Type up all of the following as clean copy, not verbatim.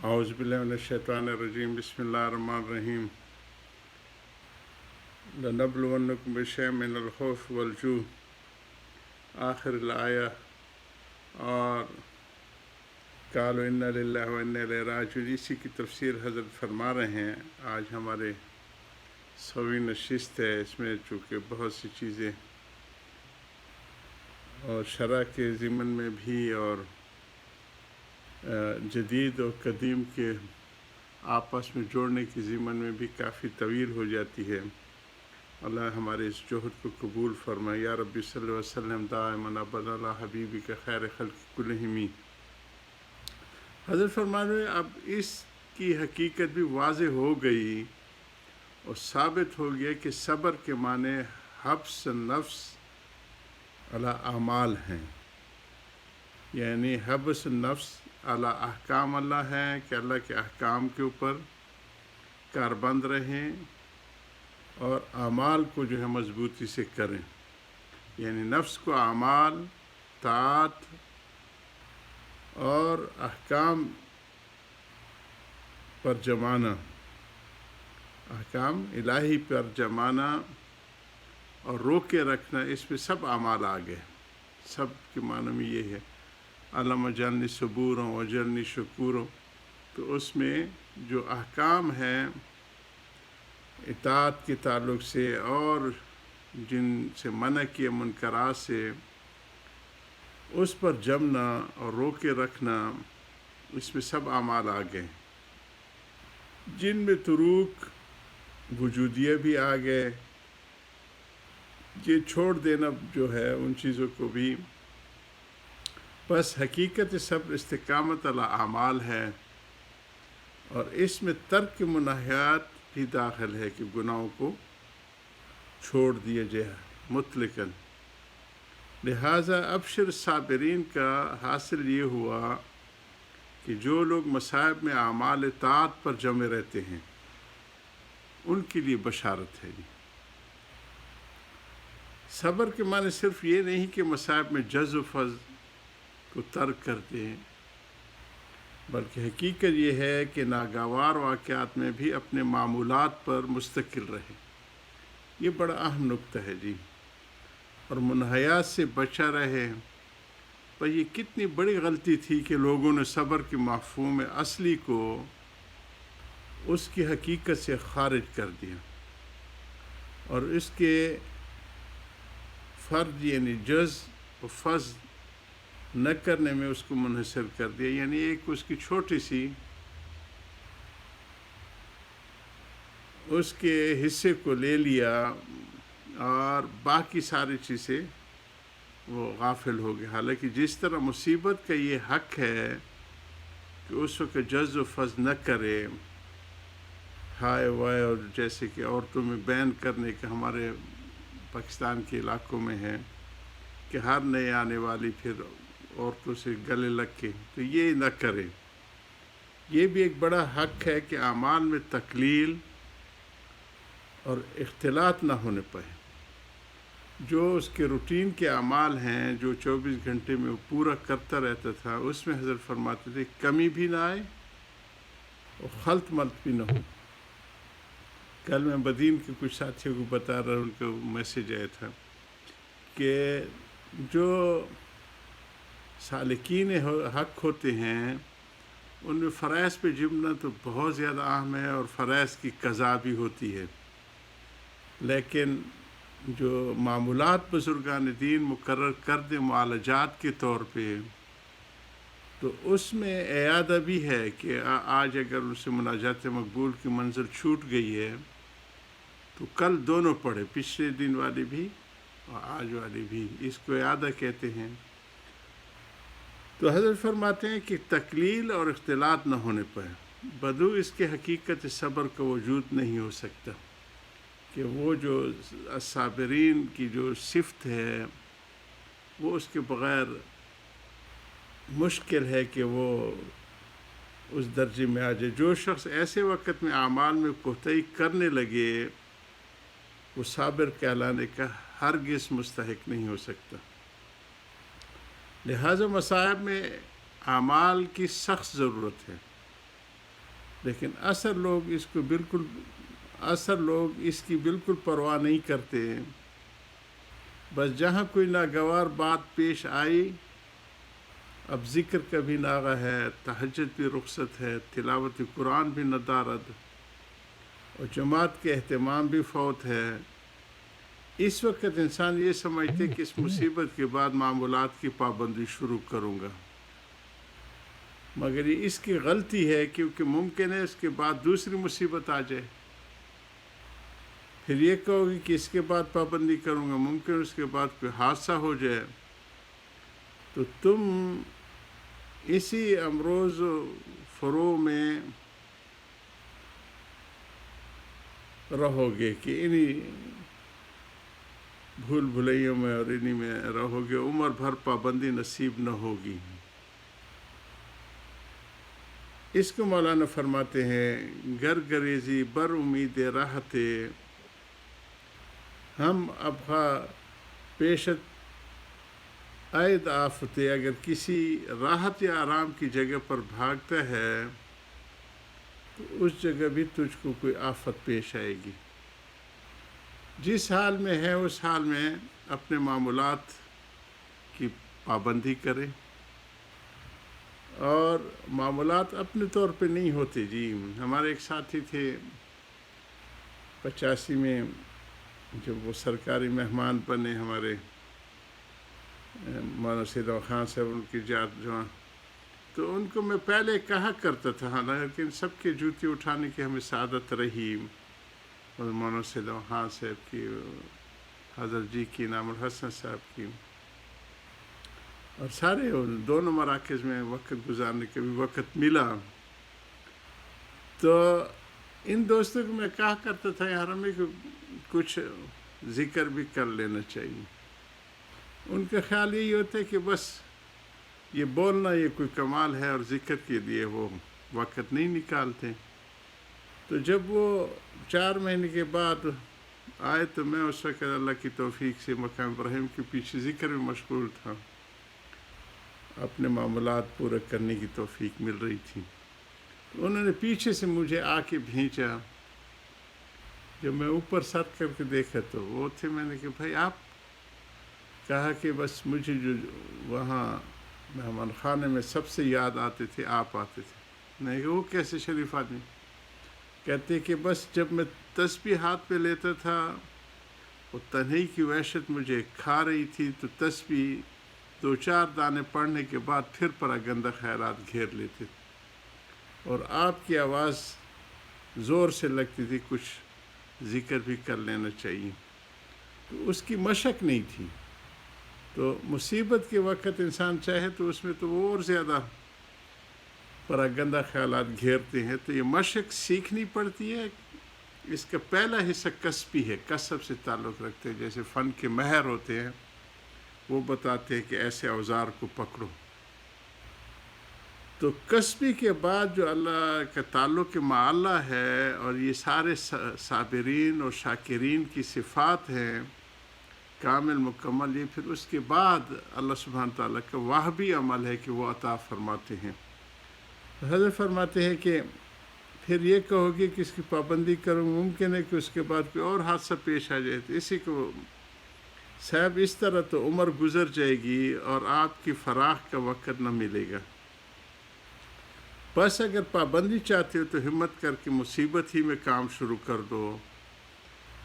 اعوذ باللہ من الشیطان الرجیم بسم اللہ الرحمن الرحیم لنبلونکم بشیء من الخوف والجوع آخر الآیہ اور قالوا انا للہ و انا الیہ راجعون، اسی کی تفسیر حضرت فرما رہے ہیں۔ آج ہمارے 100ویں نشست ہے، اس میں چونکہ بہت سی چیزیں اور شرع کے ضمن میں بھی اور جدید اور قدیم کے آپس میں جوڑنے کی ضمن میں بھی کافی طویل ہو جاتی ہے۔ اللہ ہمارے اس جہد کو قبول فرمائے۔ یا ربی صلی اللہ علیہ وسلم دائما ابدا علی حبیبک خیر خلق کلہم۔ حضرت فرماتے ہیں اب اس کی حقیقت بھی واضح ہو گئی اور ثابت ہو گیا کہ صبر کے معنی حبس نفس علی اعمال ہیں، یعنی حبس نفس علی احکام اللہ ہے کہ اللہ کے احکام کے اوپر کاربند رہیں اور اعمال کو جو ہے مضبوطی سے کریں، یعنی نفس کو اعمال، طاعت اور احکام پر جمانا، احکام الہی پر جمانا اور روکے رکھنا، اس میں سب اعمال آ گئے۔ سب کے معنی میں یہ ہے علم اجعلنی صبورا واجعلنی شکورا، تو اس میں جو احکام ہیں اطاعت کے تعلق سے اور جن سے منع کیے منکرات سے، اس پر جمنا اور روکے رکھنا، اس میں سب اعمال آ گئے، جن میں تروک وجودیہ بھی آ گئے، یہ چھوڑ دینا جو ہے ان چیزوں کو بھی۔ بس حقیقت صبر استقامت علی اعمال ہے، اور اس میں ترک مناہیات بھی داخل ہے کہ گناہوں کو چھوڑ دیا جائے مطلقاً۔ لہٰذا ابشر صابرین کا حاصل یہ ہوا کہ جو لوگ مصائب میں اعمال طاعت پر جمے رہتے ہیں ان کے لیے بشارت ہے۔ صبر کے معنی صرف یہ نہیں کہ مصائب میں جز و فض کو ترک کر دیں، بلکہ حقیقت یہ ہے کہ ناگوار واقعات میں بھی اپنے معمولات پر مستقل رہے۔ یہ بڑا اہم نقطہ ہے جی، اور منحیات سے بچا رہے۔ پر یہ کتنی بڑی غلطی تھی کہ لوگوں نے صبر کے مفہوم اصلی کو اس کی حقیقت سے خارج کر دیا اور اس کے فرد یعنی جز و فض نہ کرنے میں اس کو منحصر کر دیا، یعنی ایک اس کی چھوٹی سی اس کے حصے کو لے لیا اور باقی ساری چیزیں وہ غافل ہو گئے۔ حالانکہ جس طرح مصیبت کا یہ حق ہے کہ اس وقت جز و فض نہ کرے، ہائے وائے، اور جیسے کہ عورتوں میں بین کرنے کا ہمارے پاکستان کے علاقوں میں ہے کہ ہر نئے آنے والی پھر عورتوں سے گلے لگ کے، تو یہ نہ کرے۔ یہ بھی ایک بڑا حق ہے کہ اعمال میں تقلیل اور اختلاط نہ ہونے پائے۔ جو اس کے روٹین کے اعمال ہیں جو 24 گھنٹے میں وہ پورا کرتا رہتا تھا، اس میں حضرت فرماتے تھے کمی بھی نہ آئے اور خلط ملط بھی نہ ہو۔ کل میں بدین کے کچھ ساتھیوں کو بتا رہا ہوں، ان کا میسیج آیا تھا کہ جو سالکین حق ہوتے ہیں ان میں فرائض پہ جمنا تو بہت زیادہ اہم ہے، اور فرائض کی قضا بھی ہوتی ہے، لیکن جو معمولات بزرگان دین مقرر کر دیں معالجات کے طور پہ، تو اس میں اعادہ بھی ہے کہ آج اگر ان سے مناجات مقبول کی منزل چھوٹ گئی ہے تو کل دونوں پڑھے، پچھلے دن والی بھی اور آج والی بھی، اس کو اعادہ کہتے ہیں۔ تو حضرت فرماتے ہیں کہ تقلیل اور اختلاط نہ ہونے پر بدو اس کے حقیقت صبر کا وجود نہیں ہو سکتا، کہ وہ جو صابرین کی جو صفت ہے وہ اس کے بغیر مشکل ہے کہ وہ اس درجے میں آ جائے۔ جو شخص ایسے وقت میں اعمال میں کوتاہی کرنے لگے وہ صابر کہلانے کا ہرگز مستحق نہیں ہو سکتا۔ لہٰذا مصائب میں اعمال کی سخت ضرورت ہے، لیکن اثر لوگ اس کی بالکل پرواہ نہیں کرتے. بس جہاں کوئی ناگوار بات پیش آئی، اب ذکر کا بھی ناغہ ہے، تہجد بھی رخصت ہے، تلاوت قرآن بھی ندارد، اور جماعت کے اہتمام بھی فوت ہے. اس وقت انسان یہ سمجھتے کہ اس مصیبت کے بعد معمولات کی پابندی شروع کروں گا، مگر یہ اس کی غلطی ہے، کیونکہ ممکن ہے اس کے بعد دوسری مصیبت آ جائے. پھر یہ کہو گی کہ اس کے بعد پابندی کروں گا، ممکن اس کے بعد کوئی حادثہ ہو جائے، تو تم اسی امروز و فرو میں رہو گے، کہ انہی بھول بھلیوں میں اور انہی میں رہو گے، عمر بھر پابندی نصیب نہ ہوگی. اس کو مولانا فرماتے ہیں، گر گریزی بر امید راحت ہم ابخا پیشت عید آفتے. اگر کسی راحت یا آرام کی جگہ پر بھاگتا ہے تو اس جگہ بھی تجھ کو کوئی آفت پیش آئے گی. جس حال میں ہے اس حال میں اپنے معمولات کی پابندی کرے، اور معمولات اپنے طور پہ نہیں ہوتے. جی ہمارے ایک ساتھی تھے 85 میں، جب وہ سرکاری مہمان بنے ہمارے مولانا سید خان صاحب، ان کی جات جوان، تو ان کو میں پہلے کہا کرتا تھا، حالانکہ ان سب کے جوتی اٹھانے کی ہمیں سعادت رہی، اور مولانا سید خان صاحب کی، حضرت جی کی، نام الحسن صاحب کی، اور سارے دونوں مراکز میں وقت گزارنے کا بھی وقت ملا. تو ان دوستوں کو میں کہا کرتا تھا، یار ہمیں کچھ ذکر بھی کر لینا چاہیے. ان کا خیال یہی ہوتا ہے کہ بس یہ بولنا یہ کوئی کمال ہے، اور ذکر کے لیے وہ وقت نہیں نکالتے. تو جب وہ 4 مہینے کے بعد آئے تو میں اس وقت اللہ کی توفیق سے مقام ابراہیم کے پیچھے ذکر میں مشغول تھا، اپنے معاملات پورے کرنے کی توفیق مل رہی تھی. تو انہوں نے پیچھے سے مجھے آ کے بھیجا. جب میں اوپر سر کر کے دیکھا تو وہ تھے. میں نے کہا بھائی آپ، کہا کہ بس مجھے جو وہاں مہمان خانے میں سب سے یاد آتے تھے آپ آتے تھے. میں نے کہا وہ کیسے شریف آدمی؟ کہتے کہ بس جب میں تسبیح ہاتھ پہ لیتا تھا، وہ تنہائی کی وحشت مجھے کھا رہی تھی، تو تسبیح 2-4 دانے پڑھنے کے بعد پھر پراگندہ خیالات گھیر لیتے تھے، اور آپ کی آواز زور سے لگتی تھی، کچھ ذکر بھی کر لینا چاہیے. تو اس کی مشق نہیں تھی. تو مصیبت کے وقت انسان چاہے تو اس میں تو وہ اور زیادہ پراگندہ خیالات گھیرتے ہیں. تو یہ مشق سیکھنی پڑتی ہے. اس کا پہلا حصہ کسبی ہے، کسب سے تعلق رکھتے ہیں. جیسے فن کے ماہر ہوتے ہیں، وہ بتاتے ہیں کہ ایسے اوزار کو پکڑو. تو کسبی کے بعد جو اللہ کا تعلق مع اللہ ہے، اور یہ سارے صابرین اور شاکرین کی صفات ہیں کامل مکمل، یہ پھر اس کے بعد اللہ سبحانہ تعالیٰ کا وہابی عمل ہے کہ وہ عطا فرماتے ہیں. حضرت فرماتے ہیں کہ پھر یہ کہو گے کہ اس کی پابندی کروں، ممکن ہے کہ اس کے بعد کوئی اور حادثہ پیش آ جائے. تو اسی کو صاحب اس طرح تو عمر گزر جائے گی اور آپ کی فراغ کا وقت نہ ملے گا. بس اگر پابندی چاہتے ہو تو ہمت کر کے مصیبت ہی میں کام شروع کر دو.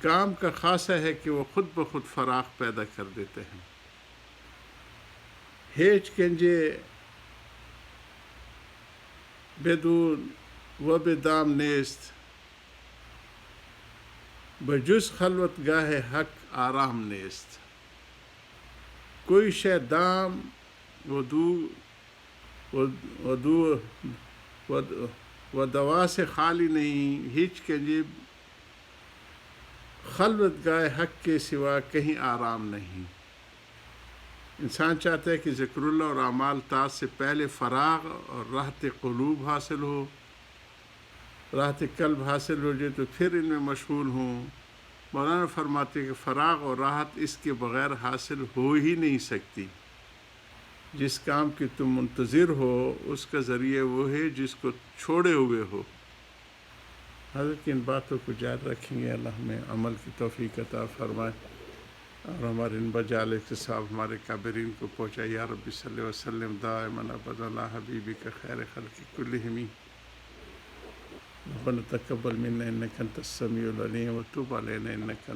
کام کا خاصہ ہے کہ وہ خود بخود فراغ پیدا کر دیتے ہیں. ہیچ کنجے بدون و بدام نیست، بجز خلوت گاہ حق آرام نیست. کوئی شے دام و دوا سے خالی نہیں، ہیچ کنجے خلوت گاہ حق کے سوا کہیں آرام نہیں. انسان چاہتا ہے کہ ذکر اللہ اور اعمال طاعت سے پہلے فراغ اور راحت قلوب حاصل ہو، راحت قلب حاصل ہو جائے، تو پھر ان میں مشغول ہوں. مولانا فرماتے ہیں کہ فراغ اور راحت اس کے بغیر حاصل ہو ہی نہیں سکتی. جس کام کی تم منتظر ہو اس کا ذریعہ وہ ہے جس کو چھوڑے ہوئے ہو. حضرت کی ان باتوں کو جاری رکھیں گے، اللہ ہمیں عمل کی توفیق عطا فرمائے اور ہمارے ان بجالے کے ثواب ہمارے کابرین کو پہنچائے۔ یا رب صلی وسلم دائما ابدا علی حبیبک خیر خلق کلہم۔ ربنا تقبل منا انک انت السمیع العلیم وتب علینا انک